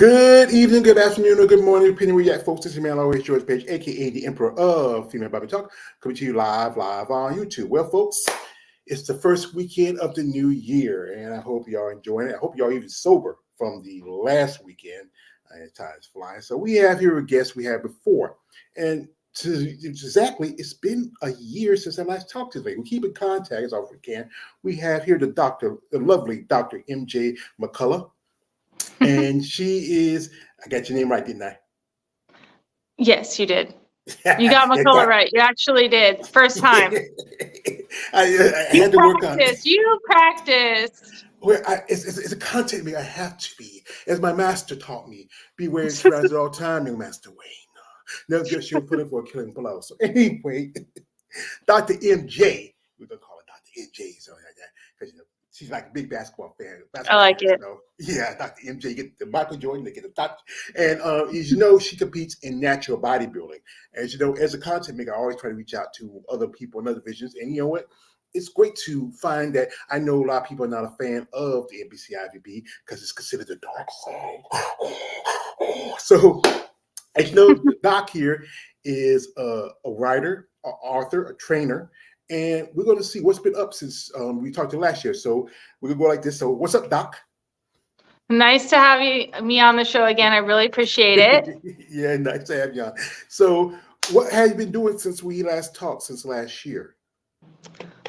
Good evening, good afternoon, or good morning, depending where you're at, folks. This is man always George Page, aka the Emperor of Female Bobby Talk, coming to you live on YouTube. Well, folks, it's the first weekend of the new year, and I hope y'all enjoying it. I hope y'all even sober from the last weekend. Time is flying. So we have here a guest we had before, and exactly, it's been a year since I last talked to them. We keep in contact as often as we can. We have here the lovely Dr. MJ McCullough. And she is, I got your name right, didn't I? Yes, you did. You got McCullough right. You actually did. First time. I had to work on it. You practiced. Well, it's a content me. I have to be. As my master taught me, beware and strive at all time, new Master Wayne. Never get she'll put it for a killing blow. So anyway, Dr. MJ, we're going to call her Dr. MJ, so like that, because she's like a big basketball fan. I like it. So, yeah, Dr. MJ, get the Michael Jordan, they get the top. And as you know, she competes in natural bodybuilding. As you know, as a content maker, I always try to reach out to other people and other visions. And you know what? It's great to find that I know a lot of people are not a fan of the NBC IVB because it's considered the dark side. So, as you know, Doc here is a writer, an author, a trainer. And we're going to see what's been up since we talked to last year. So we're going to go like this. So what's up, Doc? Nice to have me on the show again. I really appreciate it. Yeah, nice to have you on. So what have you been doing since we last talked, since last year?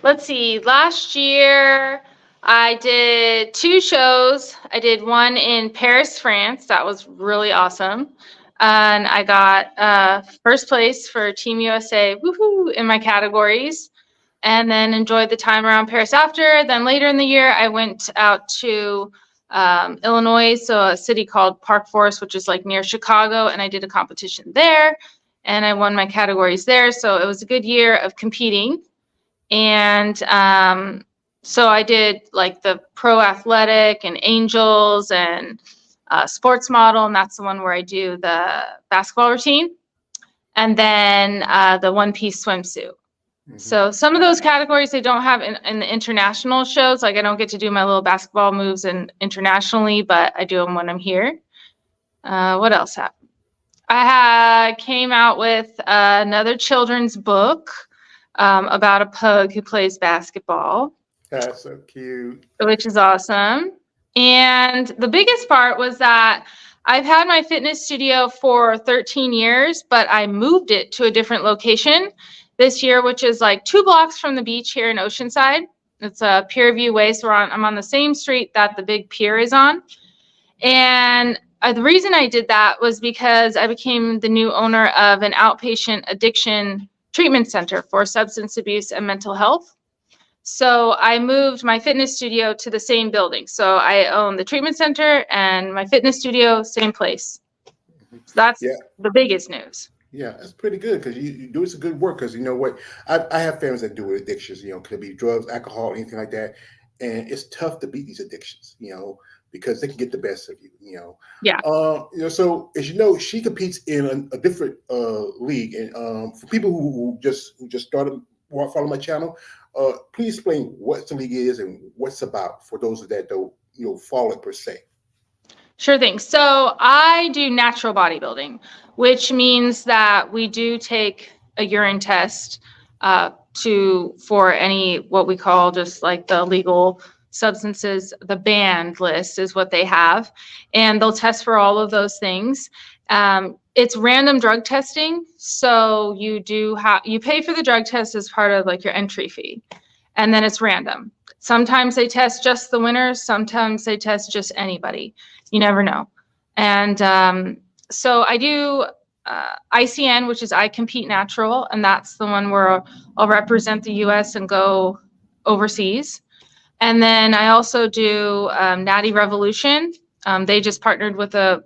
Let's see. Last year, I did 2 shows. I did one in Paris, France. That was really awesome. And I got first place for Team USA, woohoo, in my categories. And then enjoyed the time around Paris after. Then later in the year, I went out to Illinois, so a city called Park Forest, which is like near Chicago, and I did a competition there, and I won my categories there. So it was a good year of competing. And so I did like the pro athletic and angels and sports model, and that's the one where I do the basketball routine. And then the one-piece swimsuit. So some of those categories they don't have in the international shows. Like I don't get to do my little basketball moves internationally, but I do them when I'm here. What else happened? I came out with another children's book about a pug who plays basketball. That's so cute. Which is awesome. And the biggest part was that I've had my fitness studio for 13 years, but I moved it to a different location this year, which is like 2 blocks from the beach here in Oceanside. It's a Pier View Way, so I'm on the same street that the big pier is on. And the reason I did that was because I became the new owner of an outpatient addiction treatment center for substance abuse and mental health. So I moved my fitness studio to the same building. So I own the treatment center and my fitness studio, same place. So that's the biggest news. Yeah, that's pretty good because you do some good work. Because you know what, I have families that do with addictions. You know, could be drugs, alcohol, anything like that, and it's tough to beat these addictions. You know, because they can get the best of you. You know. Yeah. You know, so as you know, she competes in a different league, and for people who just started follow my channel, please explain what the league is and what's about for those that don't follow it per se. Sure thing. So I do natural bodybuilding, which means that we do take a urine test for any what we call just like the legal substances. The banned list is what they have, and they'll test for all of those things. It's random drug testing, so you pay for the drug test as part of like your entry fee, and then it's random. Sometimes they test just the winners, sometimes they test just anybody. You never know. And so I do ICN, which is I Compete Natural, and that's the one where I'll represent the US and go overseas. And then I also do Natty Revolution. They just partnered with an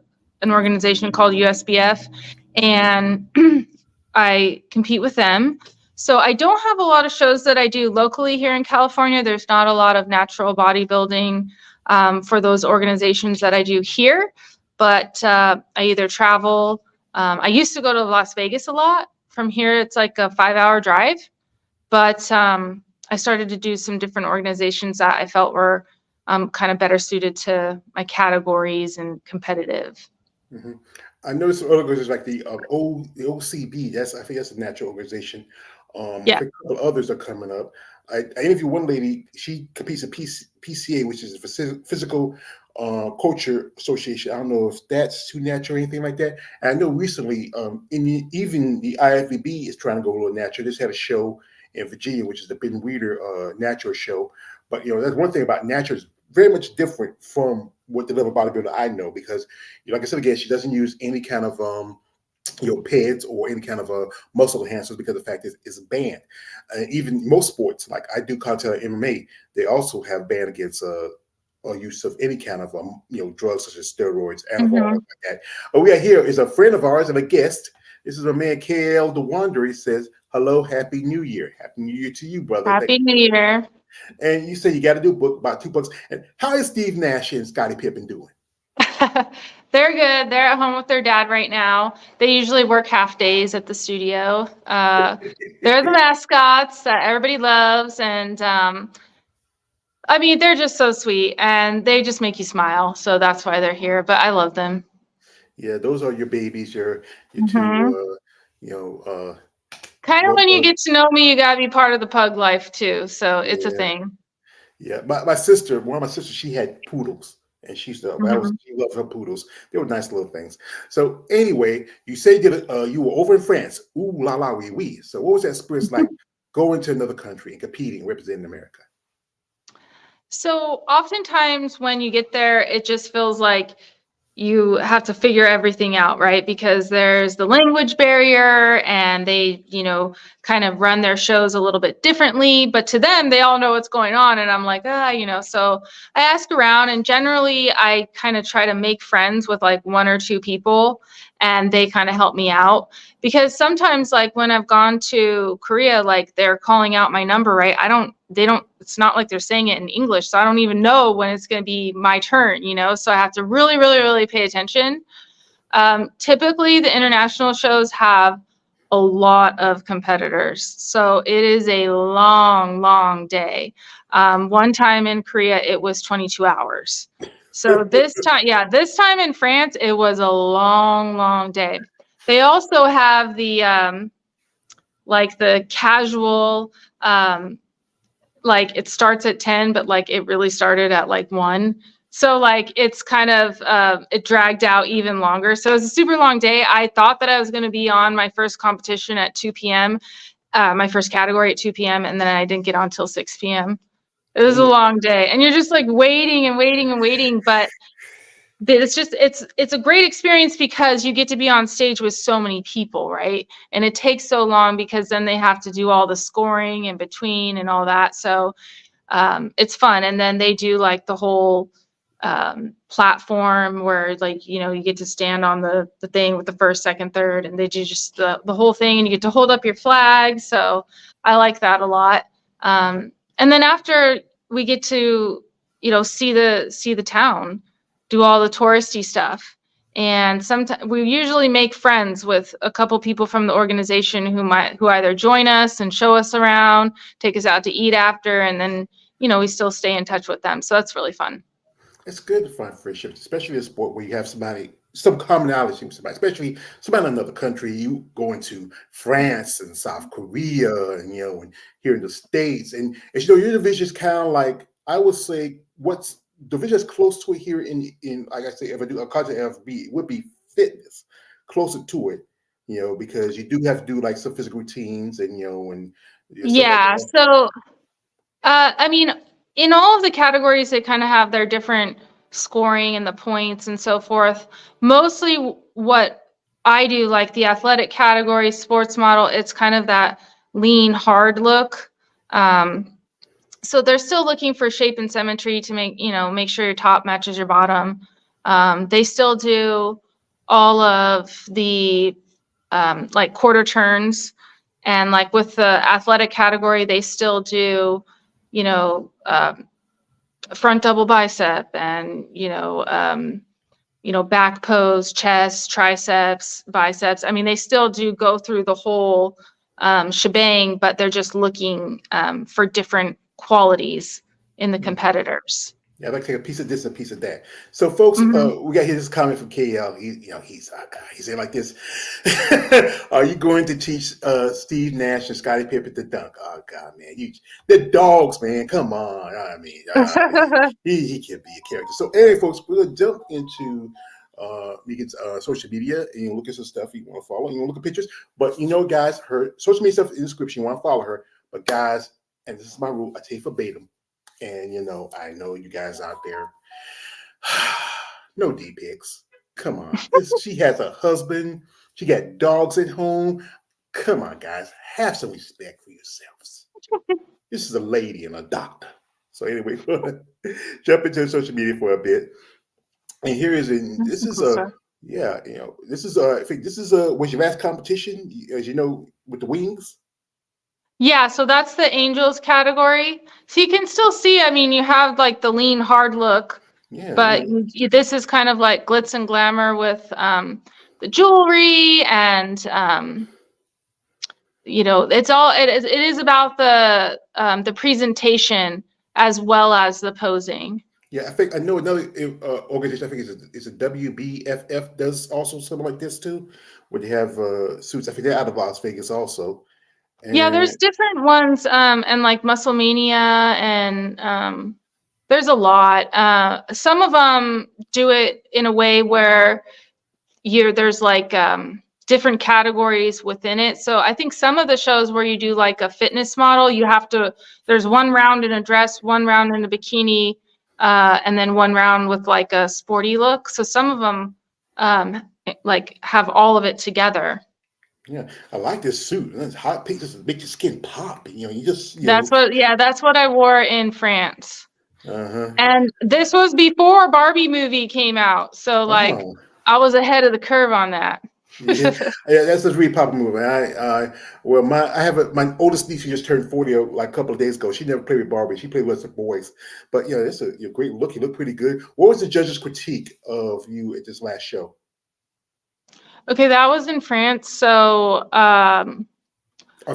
organization called USBF, and I compete with them. So I don't have a lot of shows that I do locally here in California. There's not a lot of natural bodybuilding for those organizations that I do here, but I either travel. I used to go to Las Vegas a lot. From here, it's like a 5-hour drive, but I started to do some different organizations that I felt were kind of better suited to my categories and competitive hmm I noticed some other organizations like the OCB. I think that's a natural organization. I Yeah. think a couple others are coming up. I interviewed one lady. She competes in PCA, which is a Physical Culture Association. I don't know if that's too natural or anything like that. And I know recently, even the IFBB is trying to go a little natural. They just had a show in Virginia, which is the Ben Weeder natural show. But that's one thing about natural is very much different from what the level bodybuilder I know because like I said again, she doesn't use any kind of pads or any kind of muscle enhancers because the fact is it's banned. Even most sports, like I do contact MMA, they also have banned against use of any kind of drugs such as steroids, anabolic Hmm. like that. But we are here is a friend of ours and a guest. This is a man, KL the Wanderer. He says, "Hello, Happy New Year, Happy New Year to you, brother." Thank Happy New Year. you. And you say you got to do a book about 2 books. And how is Steve Nash and Scottie Pippen doing? They're good. They're at home with their dad right now. They usually work half days at the studio. They're the mascots that everybody loves, and I mean, they're just so sweet, and they just make you smile. So that's why they're here. But I love them. Yeah, those are your babies, your two, Hmm. you know, Kind of well, when you get to know me, you gotta be part of the pug life too. So it's a yeah, thing. yeah. My sister, one of my sisters, she had poodles, and Hmm. she loved her poodles. They were nice little things. So anyway, you say you were over in France. Ooh la la wee wee. So what was that experience like going to another country and competing, representing America? So oftentimes when you get there, it just feels like you have to figure everything out, right? Because there's the language barrier and they, kind of run their shows a little bit differently, but to them, they all know what's going on. And I'm like, so I ask around and generally I kind of try to make friends with like one or two people and they kind of help me out because sometimes like when I've gone to Korea, like they're calling out my number, right? It's not like they're saying it in English. So I don't even know when it's going to be my turn, so I have to really, really, really pay attention. Typically, the international shows have a lot of competitors. So it is a long, long day. One time in Korea, it was 22 hours. So this time in France, it was a long, long day. They also have the like the casual like it starts at 10 but like it really started at like 1, so like it's kind of it dragged out even longer, so it was a super long day. I thought that I was going to be on my first competition at 2 p.m, my first category at 2 p.m, and then I didn't get on till 6 p.m. It was a Oh, long day and you're just like waiting and waiting and waiting, but it's a great experience because you get to be on stage with so many people, right? And it takes so long because then they have to do all the scoring in between and all that, so it's fun. And then they do like the whole platform where like you get to stand on the thing with the first, second, third, and they do just the whole thing, and you get to hold up your flag. So I like that a lot. And then after we get to see the town, do all the touristy stuff. And sometimes we usually make friends with a couple people from the organization who either join us and show us around, take us out to eat after, and then we still stay in touch with them. So that's really fun. it's good to find friendships, especially in a sport where you have some commonality with somebody, especially somebody in another country. You going to France and South Korea, and here in the States, and your division is kind of like I would say what's division is close to it here in like I say, if I do a content FB, it would be fitness, closer to it, because you do have to do like some physical routines and stuff like Yeah. that. So, I mean, in all of the categories, they kind of have their different scoring and the points and so forth. Mostly what I do, like the athletic category, sports model, it's kind of that lean, hard look. Um, so they're still looking for shape and symmetry to make sure your top matches your bottom. They still do all of the like quarter turns, and like with the athletic category, they still do you know front double bicep and back pose, chest, triceps, biceps. I mean, they still do go through the whole shebang, but they're just looking for different qualities in the competitors. Yeah, I'd like to take a piece of this and a piece of that. So, folks, Mhm. we got here this comment from KL. He's our guy. He said like this: Are you going to teach Steve Nash and Scottie Pippen to dunk? Oh God, man, the dogs, man. Come on. He can be a character. So, anyway, folks, we're gonna jump into Megan's social media and look at some stuff you want to follow. You want to look at pictures, but guys, her social media stuff in the description. You want to follow her, but guys, and this is my rule. I tell you verbatim. And I know you guys out there, no D pics. Come on. She has a husband. She got dogs at home. Come on, guys. Have some respect for yourselves. This is a lady and a doctor. So anyway, jump into social media for a bit. And here is That's this some is cool stuff. yeah, this is I think this is was your last competition, as you know, with the wings. Yeah, so that's the angels category. So you can still see, I mean, you have like the lean, hard look, Yeah, but this is kind of like glitz and glamour with the jewelry and it is about the presentation as well as the posing. yeah, I think I know another organization. I think it's a WBFF does also something like this too, where they have suits. I think they're out of Las Vegas also. Yeah, And there's different ones, and like Muscle Mania, and there's a lot. Some of them do it in a way where there's like different categories within it. So I think some of the shows where you do like a fitness model, there's one round in a dress, one round in a bikini, and then one round with like a sporty look. So some of them like have all of it together. yeah, I like this suit. And it's hot pink, just make your skin pop. You just That's what I wore in France. uh-huh. And this was before Barbie movie came out. So like Oh. I was ahead of the curve on that. Yeah, yeah, that's a really popular movie. I have my oldest niece who just turned 40 like a couple of days ago. She never played with Barbie. She played with the boys. But it's a great look. You look pretty good. What was the judges' critique of you at this last show? Okay, that was in France. So I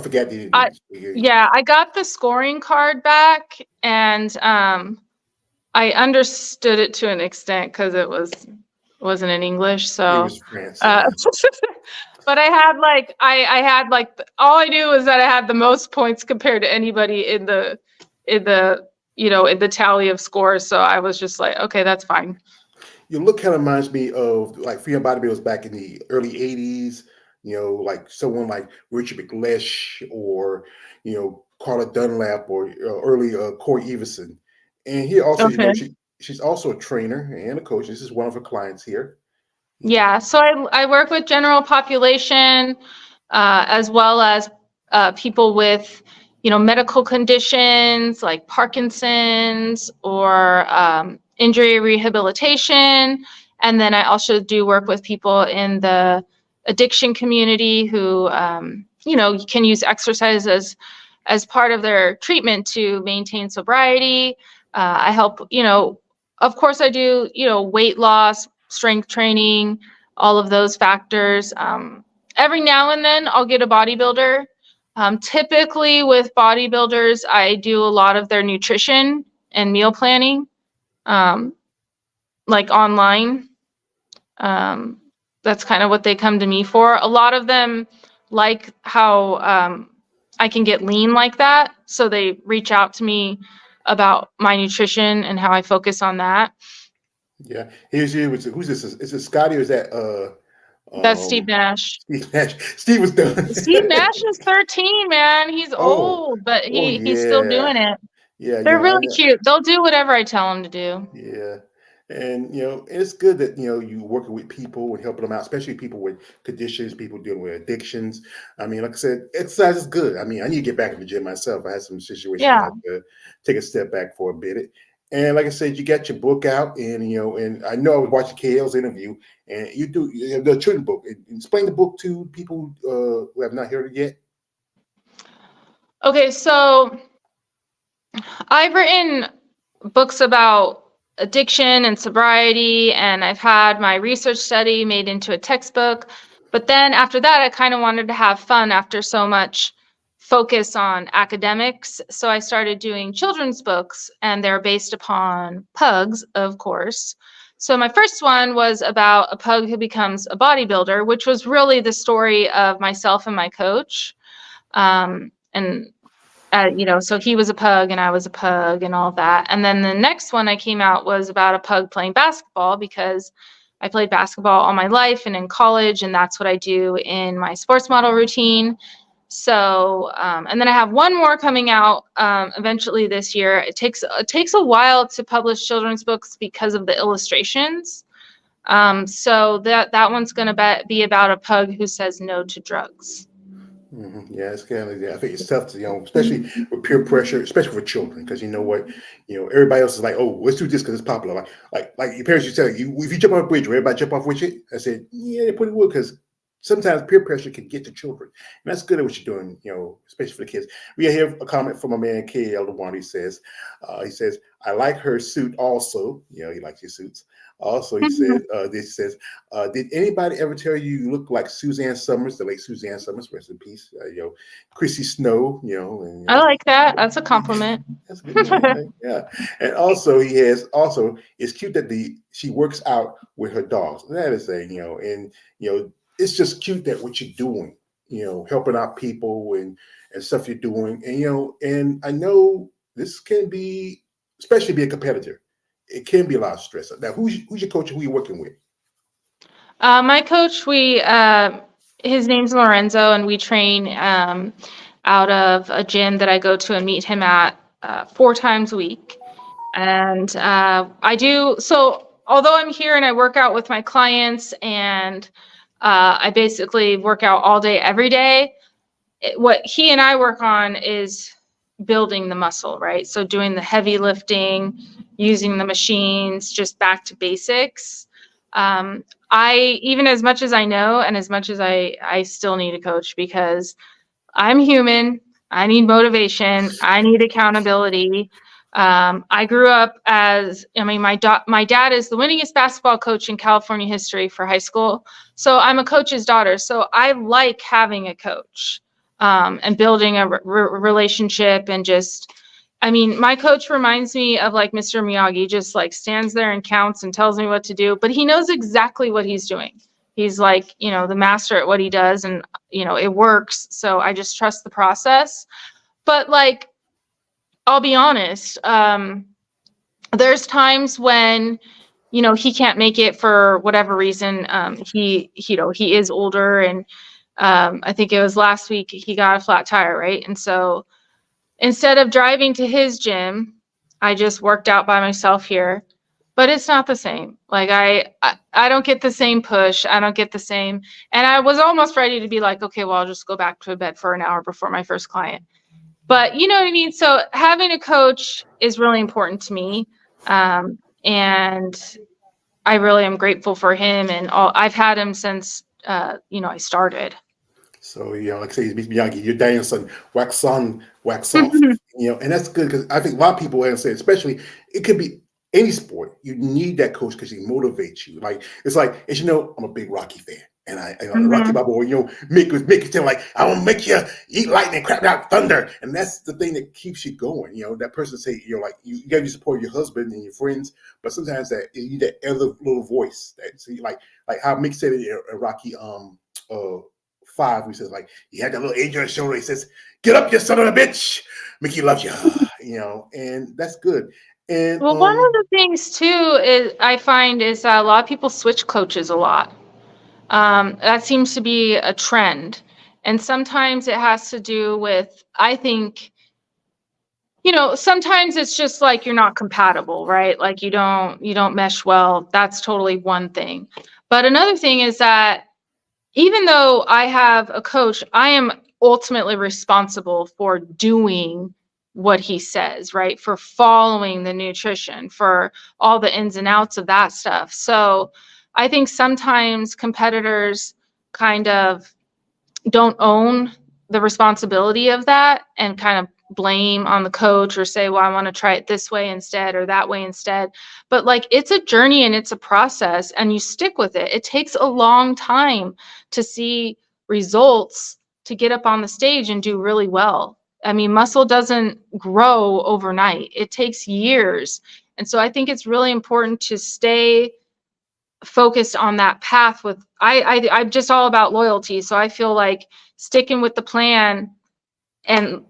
forgot the I got the scoring card back, and I understood it to an extent because wasn't in English. It So was France. but I had like all I knew was that I had the most points compared to anybody in the in the tally of scores. So I was just like, okay, that's fine. Your look kind of reminds me of like freedom bodybuilders back in the early 80s, like someone like Richard McLeish or, Carla Dunlap or early Corey Everson. And here also, Okay. she's also a trainer and a coach. This is one of her clients here. Yeah, so I work with general population as well as people with, medical conditions like Parkinson's or injury rehabilitation. And then I also do work with people in the addiction community who, can use exercise as part of their treatment to maintain sobriety. I help, of course I do, weight loss, strength training, all of those factors. Every now and then I'll get a bodybuilder. Typically with bodybuilders, I do a lot of their nutrition and meal planning, like online. That's kind of what they come to me for. A lot of them like how I can get lean like that. So they reach out to me about my nutrition and how I focus on that. Yeah. Here's you. Who's this? Is it Scotty or is that That's Steve um Nash. Steve Nash? Steve was done. Steve Nash is 13, man. He's Oh, old, but oh he's still yeah. doing it. Yeah, They're really cute. They'll do whatever I tell them to do. yeah. And it's good that you working with people and helping them out, especially people with conditions, people dealing with addictions. I mean, like I said, exercise is good. I mean, I need to get back in the gym myself. I had some situations I Yeah. had to take a step back for a bit. And like I said, you got your book out, and and I know I was watching KL's interview, and you have the children's book. Explain the book to people who have not heard it yet. Okay, so I've written books about addiction and sobriety, and I've had my research study made into a textbook. But then after that, I kind of wanted to have fun after so much focus on academics. So I started doing children's books, and they're based upon pugs, of course. So my first one was about a pug who becomes a bodybuilder, which was really the story of myself and my coach. And so he was a pug and I was a pug and all that. And then the next one I came out was about a pug playing basketball, because I played basketball all my life and in college, and that's what I do in my sports model routine. So, and then I have one more coming out eventually this year. It takes a while to publish children's books because of the illustrations. So that one's going to be about a pug who says no to drugs. Yeah, it's kind of, I think it's tough to, especially with peer pressure, especially for children, because you know what, everybody else is like, oh, let's do this because it's popular. Like your parents used to tell you, if you jump off a bridge, will everybody jump off with it? I said, yeah, they probably would, because sometimes peer pressure can get to children. And that's good at what you're doing, especially for the kids. We have a comment from a man, KL One. He says, I like her suit also. He likes your suits. Also, he said, did anybody ever tell you look like Suzanne Summers, the late Suzanne Summers, rest in peace, Chrissy Snow, and, I like that. That's a compliment. That's good. Yeah. And also it's cute that she works out with her dogs. That is it's just cute that what you're doing, helping out people and stuff you're doing. And, and I know this can be, especially be a competitor, it can be a lot of stress. Now, who's your coach and who you working with? My coach, his name's Lorenzo, and we train out of a gym that I go to and meet him at 4 times a week. And so although I'm here and I work out with my clients and I basically work out all day, every day, what he and I work on is building the muscle, right? So doing the heavy lifting, using the machines, just back to basics. Even as much as I know and as much as I still need a coach, because I'm human. I need motivation. I need accountability. I grew up my dad is the winningest basketball coach in California history for high school. So I'm a coach's daughter. So I like having a coach and building a relationship, and my coach reminds me of like Mr. Miyagi, just like stands there and counts and tells me what to do, but he knows exactly what he's doing. He's like, the master at what he does, and, it works. So I just trust the process. But like, I'll be honest, there's times when, he can't make it for whatever reason. He is older, and I think it was last week he got a flat tire, right? And so instead of driving to his gym, I just worked out by myself here. But it's not the same. Like I don't get the same push. I don't get the same. And I was almost ready to be like, okay, well, I'll just go back to bed for an hour before my first client. But you know what I mean? So having a coach is really important to me. And I really am grateful for him, and I've had him since, I started. So, like I say, Miyagi, your Danielson, wax on, wax off, and that's good, because I think a lot of people, like I say, especially, it could be any sport, you need that coach because he motivates you. Like, it's like, as you know, I'm a big Rocky fan. And Rocky Balboa, make it sound like, I will make you eat lightning, crap out thunder. And that's the thing that keeps you going. That person say, like, you got to support your husband and your friends, but sometimes that you need that other little voice. Like how Mick said it in Rocky 5, he says, like, he had that little angel on his shoulder. He says, get up, you son of a bitch. Mickey loves you, and that's good. And well, one of the things too I find is that a lot of people switch coaches a lot. That seems to be a trend. And sometimes it has to do with, I think, sometimes it's just like you're not compatible, right? Like you don't mesh well. That's totally one thing. But another thing is that even though I have a coach, I am ultimately responsible for doing what he says, right? For following the nutrition, for all the ins and outs of that stuff. So I think sometimes competitors kind of don't own the responsibility of that and kind of blame on the coach, or say, well, I want to try it this way instead or that way instead. But like, it's a journey and it's a process, and you stick with it. It takes a long time to see results to get up on the stage and do really well. I mean, muscle doesn't grow overnight. It takes years. And so I think it's really important to stay focused on that path with I'm just all about loyalty. So I feel like sticking with the plan and,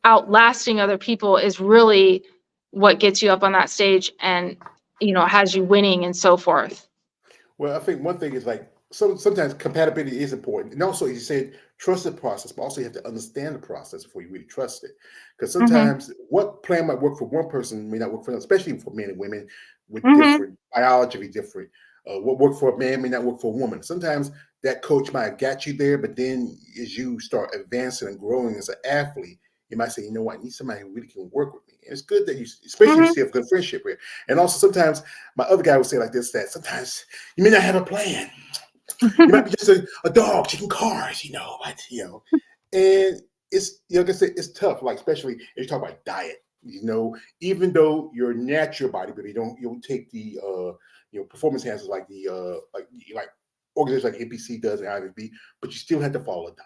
outlasting other people is really what gets you up on that stage and, has you winning and so forth. Well, I think one thing is like sometimes compatibility is important, and also you said trust the process, but also you have to understand the process before you really trust it. Because Mhm. sometimes what plan might work for one person may not work for another, especially for men and women with Mhm. different biology, different. What worked for a man may not work for a woman. Sometimes that coach might have got you there, but then as you start advancing and growing as an athlete, you might say, you know what, I need somebody who really can work with me. And it's good that you, especially if Mhm. you have good friendship here. And also sometimes my other guy would say like this, that sometimes you may not have a plan. You might be just a dog chasing cars, and it's like I said, it's tough. Like especially if you talk about diet, even though you're a natural bodybuilder, you don't take the performance enhancers like the like organizations like NPC does and IFB, but you still have to follow a diet.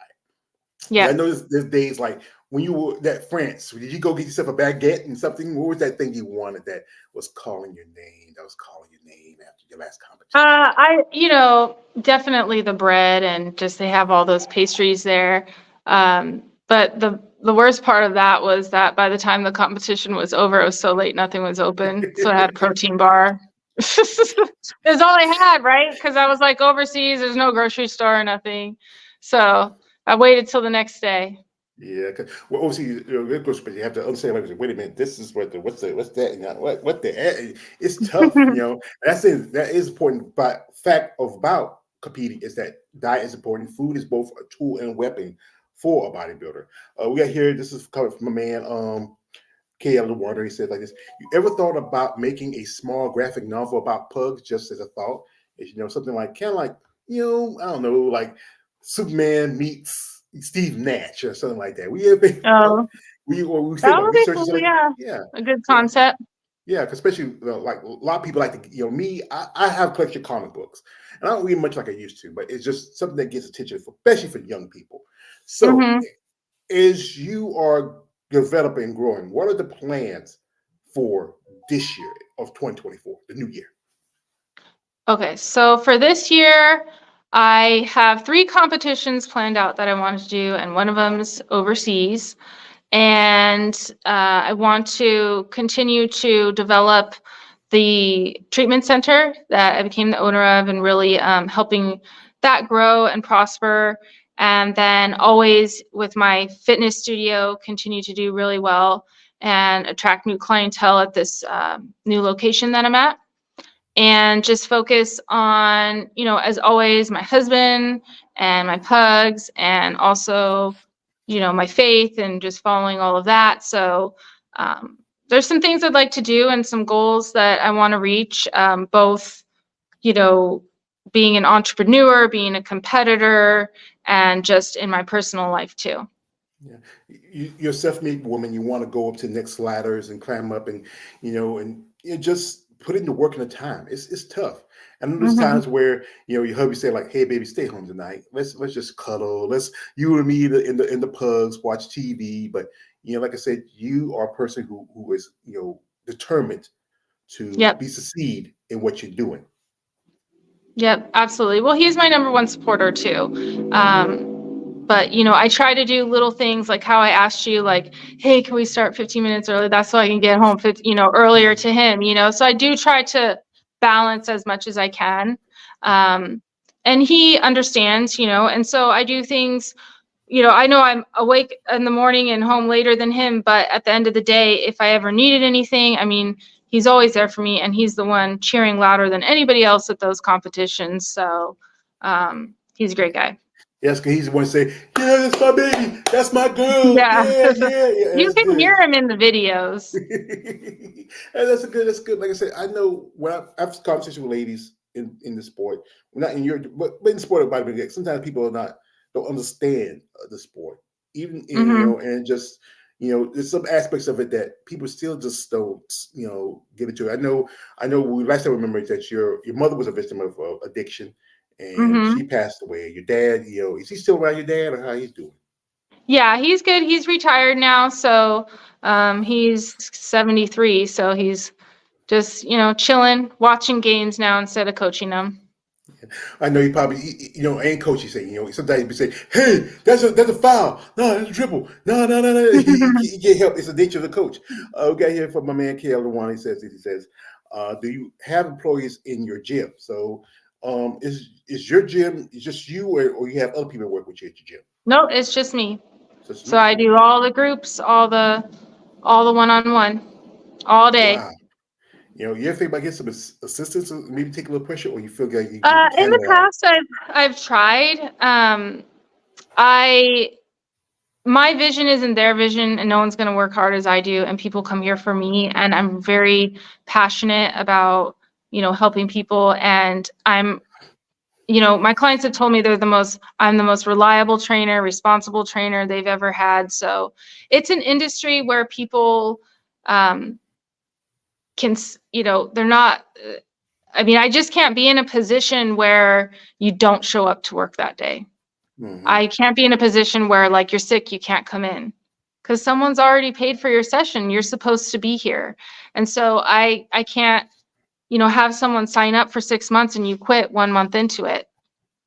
Yeah, I Yeah. know there's days like when you were at France, did you go get yourself a baguette and something? What was that thing you wanted that was calling your name? That was calling your name after your last competition. Definitely the bread and just they have all those pastries there. But the worst part of that was that by the time the competition was over, it was so late, nothing was open. So I had a protein bar. That's all I had, right? Because I was like overseas, there's no grocery store or nothing. So I waited till the next day. Yeah, well, obviously, of course, but you have to understand. Like, wait a minute, this is what's that? What the? It's tough, That's it. That is important. But fact about competing is that diet is important. Food is both a tool and a weapon for a bodybuilder. We got here. This is coming from a man, K. L. Warner. He said like this: you ever thought about making a small graphic novel about pugs? Just as a thought, is something like kind of like I don't know, like Superman meets Steve Nash or something like that. We have been, Oh, we say that about would be research and cool. stuff like that. Yeah, Yeah, a good yeah, concept. yeah. 'Cause especially like a lot of people like to, me. I have a collection of comic books, and I don't read much like I used to, but it's just something that gets attention, especially for young people. So, Hmm. as you are developing and growing, what are the plans for this year of 2024, the new year? Okay, so for this year, I have 3 competitions planned out that I wanted to do, and one of them's overseas. And I want to continue to develop the treatment center that I became the owner of and really helping that grow and prosper. And then always with my fitness studio, continue to do really well and attract new clientele at this new location that I'm at. And just focus on, as always, my husband and my pugs, and also, my faith and just following all of that. So there's some things I'd like to do and some goals that I want to reach, both, you know, being an entrepreneur, being a competitor, and just in my personal life too. Yeah, you're a self-made woman. You want to go up to the next ladders and climb up, and just put in the work and the time. It's tough. And there's Hmm. times where your hubby say like, "Hey, baby, stay home tonight. Let's just cuddle. Let's you and me in the pugs watch TV." But like I said, you are a person who is determined to Yep. be succeed in what you're doing. Yep, absolutely. Well, he's my number one supporter too. But I try to do little things like how I asked you, like, hey, can we start 15 minutes early? That's so I can get home, earlier to him. So I do try to balance as much as I can. Um, and he understands, and so I do things. I know I'm awake in the morning and home later than him, but at the end of the day, if I ever needed anything, I mean, he's always there for me, and he's the one cheering louder than anybody else at those competitions. So he's a great guy. Yes, because he's the one to say, "Yeah, that's my baby. That's my girl. Yeah. Yeah, yeah, yeah." You That's can good. hear him in the videos. And that's good. Like I said, I know when I've conversation with ladies in the sport, not in your, but in the sport of bodybuilding, sometimes people don't understand the sport, even Hmm. and just there's some aspects of it that people still just don't get into. I know. Last time I remember that your mother was a victim of addiction, and Mm-hmm. she passed away. Your dad, is he still around? Your dad, or how he's doing? Yeah, he's good. He's retired now, so he's 73, so he's just, chilling, watching games now instead of coaching them. I know he probably, ain't coach. He say, sometimes he be say, "Hey, that's a foul. No, that's a dribble. No, no, no, no." He can't help. It's the nature of the coach. We got here from my man Kale. The one he says, "Do you have employees in your gym?" So, is your gym just you, or you have other people that work with you at your gym? No, it's just me. Just So you. I do all the groups, all the one-on-one, all day. Wow. You ever think about getting some assistance, or maybe take a little pressure, or you feel like you can In the handle it all? past, I've tried. I My vision isn't their vision, and no one's going to work hard as I do. And people come here for me, and I'm very passionate about helping people. And my clients have told me I'm the most reliable trainer, responsible trainer they've ever had. So it's an industry where people um, can, they're not. I just can't be in a position where you don't show up to work that day. Hmm. I can't be in a position where like you're sick, you can't come in because someone's already paid for your session. You're supposed to be here. And so I can't, have someone sign up for 6 months and you quit 1 month into it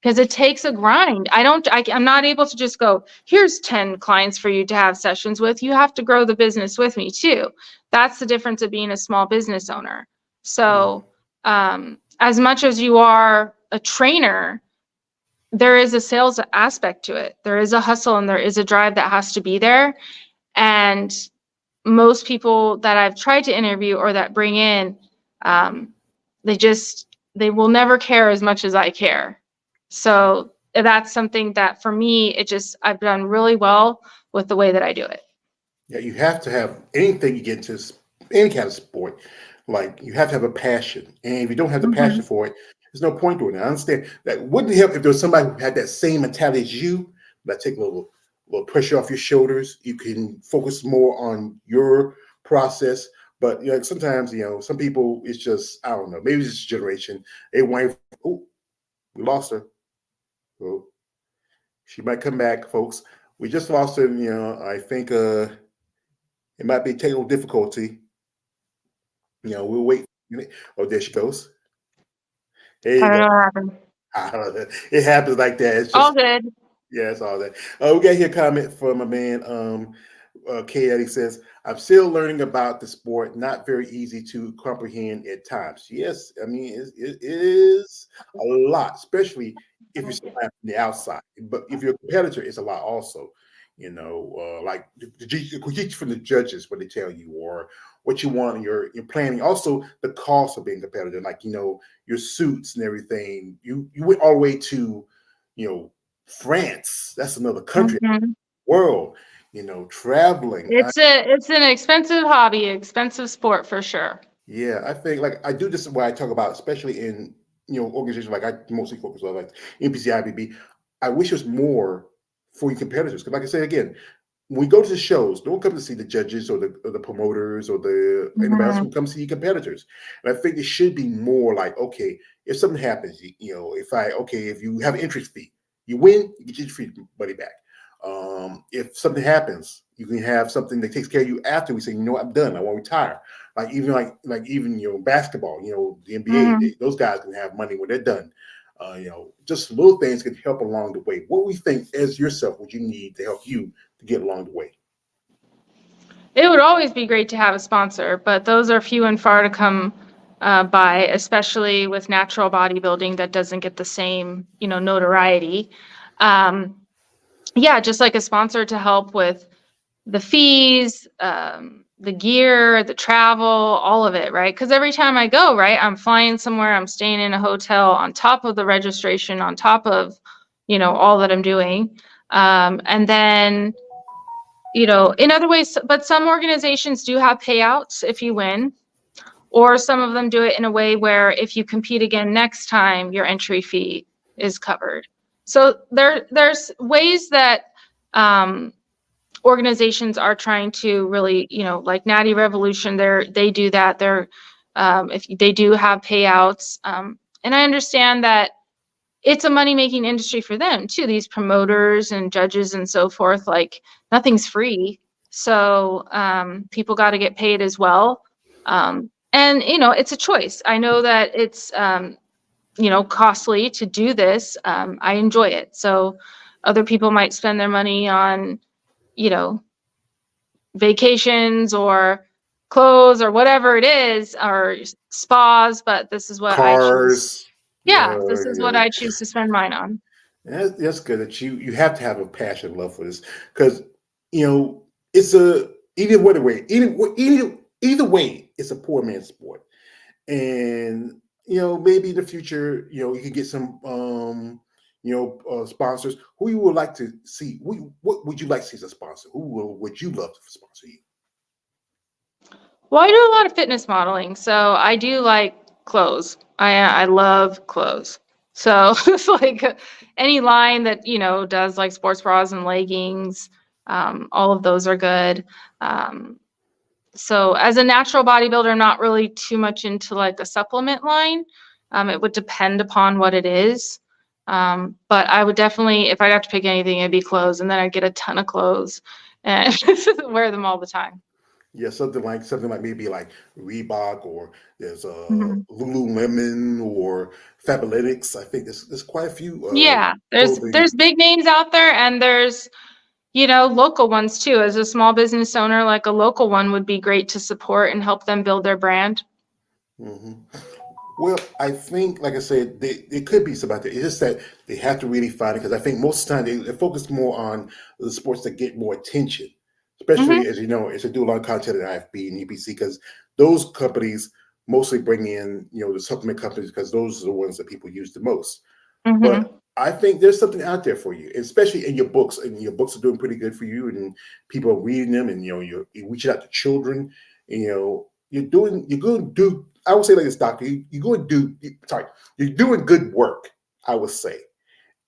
because it takes a grind. I'm not able to just go, here's 10 clients for you to have sessions with. You have to grow the business with me too. That's the difference of being a small business owner. So as much as you are a trainer, there is a sales aspect to it. There is a hustle and there is a drive that has to be there. And most people that I've tried to interview or that bring in, um, they will never care as much as I care. So that's something that for me, I've done really well with the way that I do it. Yeah, you have to have anything you get into any kind of sport. Like you have to have a passion, and if you don't have the passion Mhm. for it, there's no point doing it. I understand that wouldn't help if there was somebody who had that same mentality as you, but take a little pressure off your shoulders. You can focus more on your process. But sometimes some people it's just I don't know. Maybe it's just generation. They want. Oh, we lost her. Oh, she might come back, folks. We just lost her. I think it might be technical difficulty. We'll wait. Oh, there she goes. There I you don't go. know what happened. It happens like that. It's All just, good. yeah, it's all that. We got here a comment from a man, K. Eddie says, I'm still learning about the sport, not very easy to comprehend at times. Yes, I mean, it is a lot, especially if you're somebody from the outside. But if you're a competitor, it's a lot also. Like the critiques from the judges, what they tell you, or what you want in your planning. Also, the cost of being competitive, like your suits and everything. You went all the way to, France. That's another country, Mhm. world. Traveling. It's an expensive hobby, expensive sport for sure. Yeah, I think like I do this what I talk about, especially in organizations like I mostly focus on like NPC IBB. I wish there's more for your competitors. Because like I said again, when we go to the shows, don't come to see the judges or the promoters or the anybody else Mhm. who comes to your competitors. And I think it should be more like, okay, if something happens, if you have an entry fee, you win, you get your entry money back. If something happens, you can have something that takes care of you after we say, I'm done, I want to retire. Like even basketball, the NBA, Mhm. those guys can have money when they're done. Just little things can help along the way. What we think as yourself would you need to help you to get along the way? It would always be great to have a sponsor, but those are few and far to come by, especially with natural bodybuilding that doesn't get the same, notoriety. Um, yeah, just like a sponsor to help with the fees, the gear, the travel, all of it, right? Because every time I go, right, I'm flying somewhere, I'm staying in a hotel on top of the registration, on top of, all that I'm doing. And then in other ways, but some organizations do have payouts if you win, or some of them do it in a way where if you compete again next time, your entry fee is covered. So there's ways that organizations are trying to really, like Natty Revolution, they do that. If they do have payouts, and I understand that it's a money-making industry for them too. These promoters and judges and so forth, like nothing's free. So people got to get paid as well. And it's a choice. I know that it's costly to do this. I enjoy it. So other people might spend their money on, you know, vacations or clothes or whatever it is, or spas, but this is what I choose. Cars. Yeah, this is what I choose to spend mine on. That's good that you have to have a passion and love for this, because it's a either way it's a poor man's sport. And maybe in the future you can get some sponsors. Who you would like to see? What would you like to see as a sponsor? Would you love to sponsor you? Well, I do a lot of fitness modeling, so I do like clothes. I love clothes. So it's like any line that does like sports bras and leggings. All of those are good. So as a natural bodybuilder, I'm not really too much into like a supplement line. It would depend upon what it is. But I would definitely, if I'd have to pick anything, it'd be clothes, and then I'd get a ton of clothes and wear them all the time. Yeah, something like maybe like Reebok, or there's Mhm. Lululemon or Fabletics. I think there's quite a few Yeah, clothing. there's big names out there, and there's local ones too. As a small business owner, like a local one would be great to support and help them build their brand. Hmm. Well, I think, like I said, they could be something out there. It's just that they have to really find it, because I think most of the time they focus more on the sports that get more attention, Hmm. especially as as they do a lot of content at IFB and UPC, because those companies mostly bring in the supplement companies, because those are the ones that people use the most. But Hmm. I think there's something out there for you, especially in your books. And your books are doing pretty good for you, and people are reading them, and you're reaching out to children. And, you're going to do. I would say like this, doctor. You're going to do. Sorry, you're doing good work, I would say.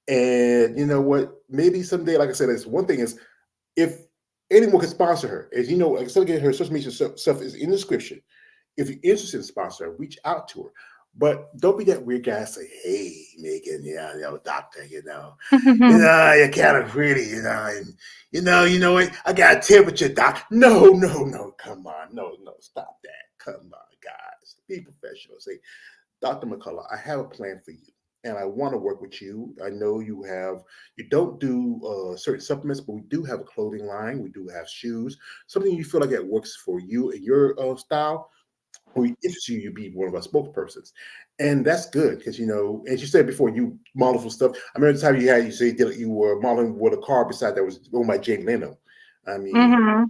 And you know what? Maybe someday, like I said, this one thing is, if anyone can sponsor her, as you know, like, so again, her social media stuff is in the description. If you're interested in sponsor her, reach out to her. But don't be that weird guy and say, "Hey, Megan, doctor, you're kind of pretty, and what? I got a temperature, doc." No, no, no, come on, no, no, stop that. Come on, guys, be professional. Say, Dr. McCullough, I have a plan for you, and I want to work with you. I know you don't do certain supplements, but we do have a clothing line. We do have shoes, something you feel like that works for you and your style. We interest you, you be one of our spokespersons. And that's good, because, as you said before, you model for stuff. I remember the time you said that you were modeling with a car beside that was owned by Jay Leno. I mean, Hmm.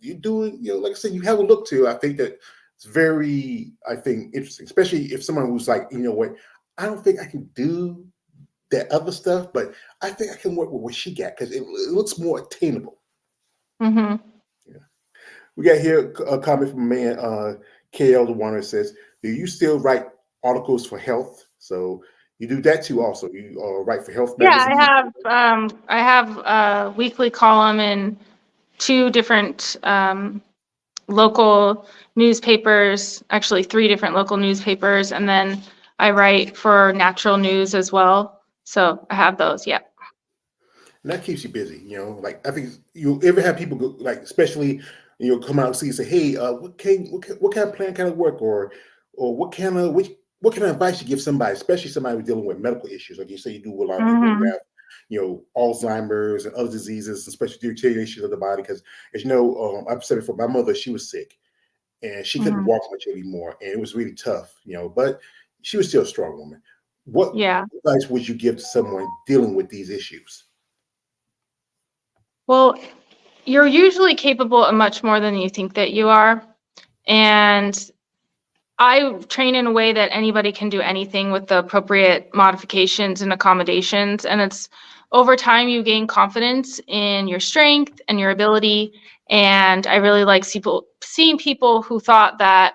you doing, like I said, you have a look to. I think that it's very, I think, interesting, especially if someone who's like, what, I don't think I can do that other stuff, but I think I can work with what she got, because it looks more attainable. Hmm. Yeah. We got here a comment from a man, KL the Warner, says, "Do you still write articles for health?" So you do that too. Also, you write for Health Yeah, I Magazine. have a weekly column in two different local newspapers, actually three different local newspapers, and then I write for Natural News as well. So I have those. Yeah. And that keeps you busy. Like, I think you ever have people go, like, especially come out and see you, say, "Hey, what kind of plan kind of work, or what kind of advice you give somebody, especially somebody who's dealing with medical issues, like you say you do with a lot of people who Hmm. have Alzheimer's and other diseases, especially deterioration of the body." Because, as you know, I've said before, my mother, she was sick and she couldn't Hmm. walk much anymore, and it was really tough. But she was still a strong woman. What Yeah. advice would you give to someone dealing with these issues? Well, you're usually capable of much more than you think that you are. And I train in a way that anybody can do anything with the appropriate modifications and accommodations. And it's over time you gain confidence in your strength and your ability. And I really like seeing people who thought that,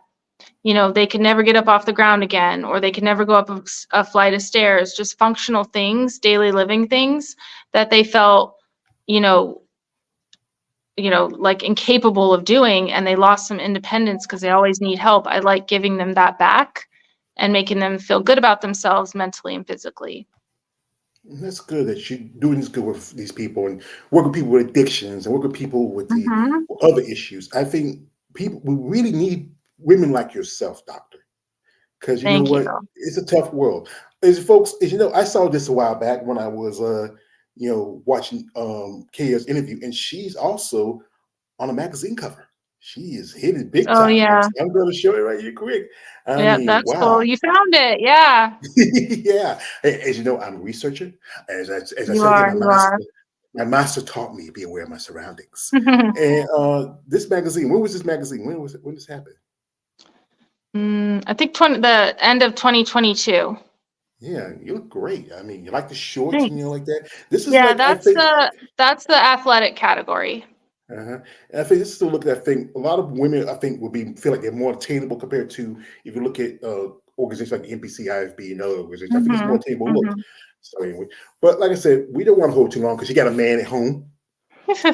they could never get up off the ground again, or they could never go up a flight of stairs, just functional things, daily living things that they felt, you know, like incapable of doing, and they lost some independence because they always need help. I like giving them that back and making them feel good about themselves mentally and physically. That's good that you're doing this good with these people and work with people with addictions and work with people with the Hmm. other issues. I think people we really need women like yourself, doctor, because you know Thank you. what? It's a tough world. As folks, as you know, I saw this a while back when I was watching KS interview, and she's also on a magazine cover. She is hitting big Oh time. yeah. I'm going to show it right here quick. I Yeah, mean, that's wow. cool. You found it. Yeah, Yeah. As you know, I'm a researcher. As I you said again, are. You are. my master taught me to be aware of my surroundings. And this magazine, when was this magazine? When this happened? I think the end of 2022. Yeah, you look great. I mean, you like the shorts and Thanks. like that. This is Yeah, like I think that's the athletic category. uh-huh. And I think this is the look that I think a lot of women I think would be feel like they're more attainable compared to if you look at organizations like NPC, IFB, and other organizations. I think it's more Hmm. attainable look. Hmm. So anyway, but like I said, we don't want to hold too long because you got a man at home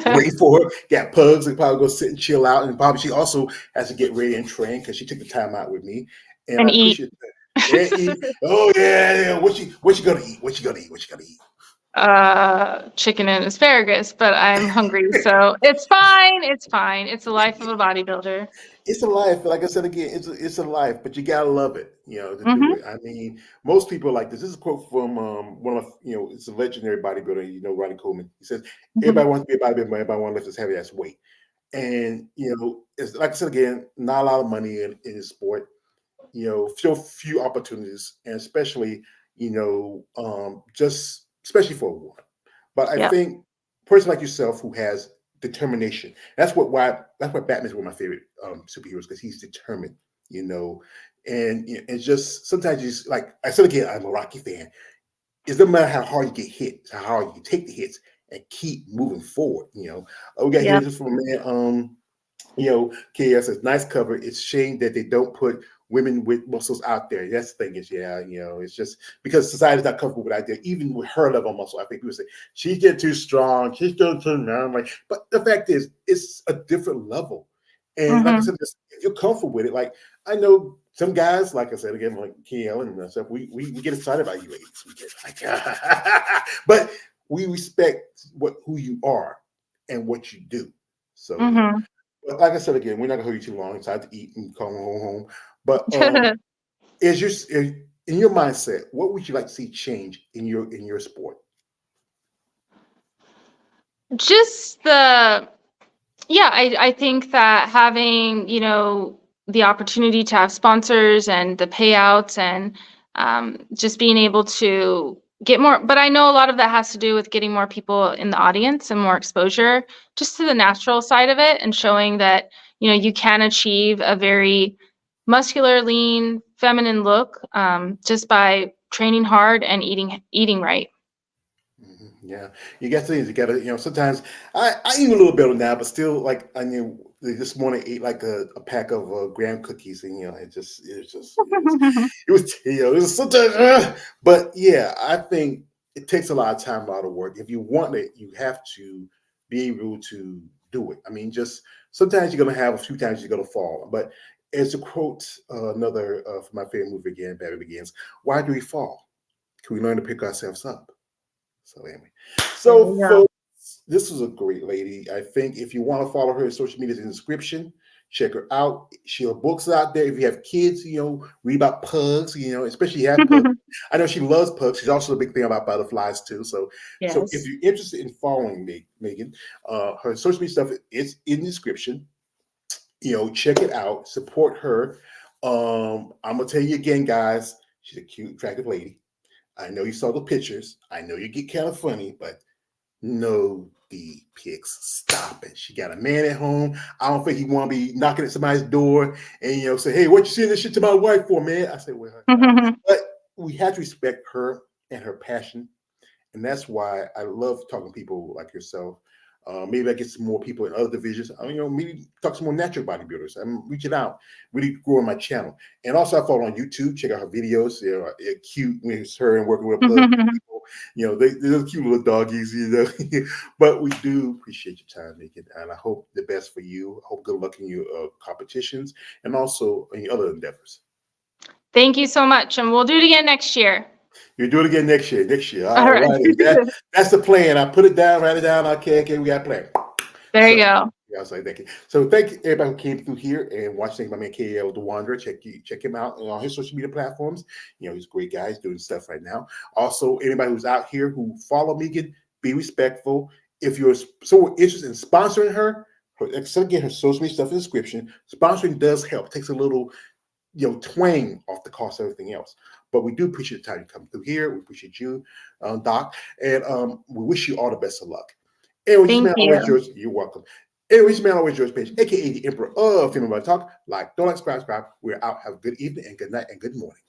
waiting for her. Got pugs and probably go sit and chill out, and probably she also has to get ready and train because she took the time out with me, and I And eat. appreciate that. And eat. Oh yeah. What you gonna eat? What you gonna eat? What you gonna eat? Chicken and asparagus, but I'm hungry, so it's fine. It's fine. It's the life of a bodybuilder. It's a life. Like I said again, it's a life, but you gotta love it, to do Hmm. it. I mean, most people are like this. This is a quote from one of it's a legendary bodybuilder. Ronnie Coleman. He says, Hmm. "Everybody wants to be a bodybuilder, but everybody wants to lift this heavy ass weight." And it's like I said again, not a lot of money in the sport. Still few opportunities, and especially just especially for a woman. But I Yep. think a person like yourself who has determination. That's why Batman's one of my favorite superheroes because he's determined. You know, and it's just sometimes you just like I said again, I'm a Rocky fan. It doesn't matter how hard you get hit, it's how hard you take the hits and keep moving forward. We got here Yep. just from a man. KS says nice cover. It's shame that they don't put women with muscles out there. That's the thing is, yeah, it's just because society's not comfortable with that idea. Even with her level of muscle, I think people say she's getting too strong. She's getting too numb. Like, but the fact is, it's a different level. And like I Hmm. said, if you're comfortable with it, like I know some guys, like I said again, like KL and myself, we get excited about you ladies. We get like, but we respect who you are and what you do. So Hmm. but like I said again, we're not gonna hold you too long. It's time to eat and come home. But in your mindset, what would you like to see change in your sport? Just the Yeah, I think that having, the opportunity to have sponsors and the payouts and just being able to get more, but I know a lot of that has to do with getting more people in the audience and more exposure just to the natural side of it and showing that, you can achieve a very muscular, lean, feminine look just by training hard and eating right. Yeah, you got things you got to. Sometimes I eat a little better now, but still, like I knew this morning, I ate like a pack of graham cookies, and it was sometimes. But yeah, I think it takes a lot of time, a lot of work. If you want it, you have to be able to do it. I mean, just sometimes you're gonna have a few times you're gonna fall, but as to quote another from my favorite movie again, Batman Begins, why do we fall? Can we learn to pick ourselves up? So anyway, There so you go. folks, this was a great lady. I think if you want to follow her social media is in the description. Check her out. She her books out there. If you have kids, read about pugs. Especially if you have pugs. I know she loves pugs. She's also a big thing about butterflies too. So if Yes. you're interested in following Megan, her social media stuff is in the description. Check it out. Support her. I'm gonna tell you again, guys. She's a cute, attractive lady. I know you saw the pictures. I know you get kind of funny, but no the pics. Stop it. She got a man at home. I don't think he want to be knocking at somebody's door and say, "Hey, what you saying this shit to my wife for, man?" I say, "Well, but we have to respect her and her passion, and that's why I love talking to people like yourself. Maybe I get some more people in other divisions. Maybe talk to some more natural bodybuilders. I'm reaching out, really growing my channel, and also I follow on YouTube. Check out her videos. They're cute when it's her and working with a pug people. They're cute little doggies. But we do appreciate your time, Megan, and I hope the best for you. I hope good luck in your competitions and also in your other endeavors. Thank you so much, and we'll do it again next year. You do it again next year. Next year. All All right. righty. That's the plan. I put it down, write it down. Okay, we got a plan. There So, you go. yeah, I was like, thank you. So thank you everybody who came through here and watched my man KL the Wanderer. Check him out on his social media platforms. He's a great guy. He's doing stuff right now. Also, anybody who's out here who follow Megan, be respectful. If you're so interested in sponsoring her, again, her social media stuff in the description. Sponsoring does help. It takes a little twang off the cost of everything else. But we do appreciate the time you come through here. We appreciate you, Doc, and we wish you all the best of luck. Anyway, this Thank man always you. yours. You're welcome. Anyway, this man always yours page, aka the Emperor of Female Body Talk. Don't like, subscribe. We're out. Have a good evening and good night and good morning.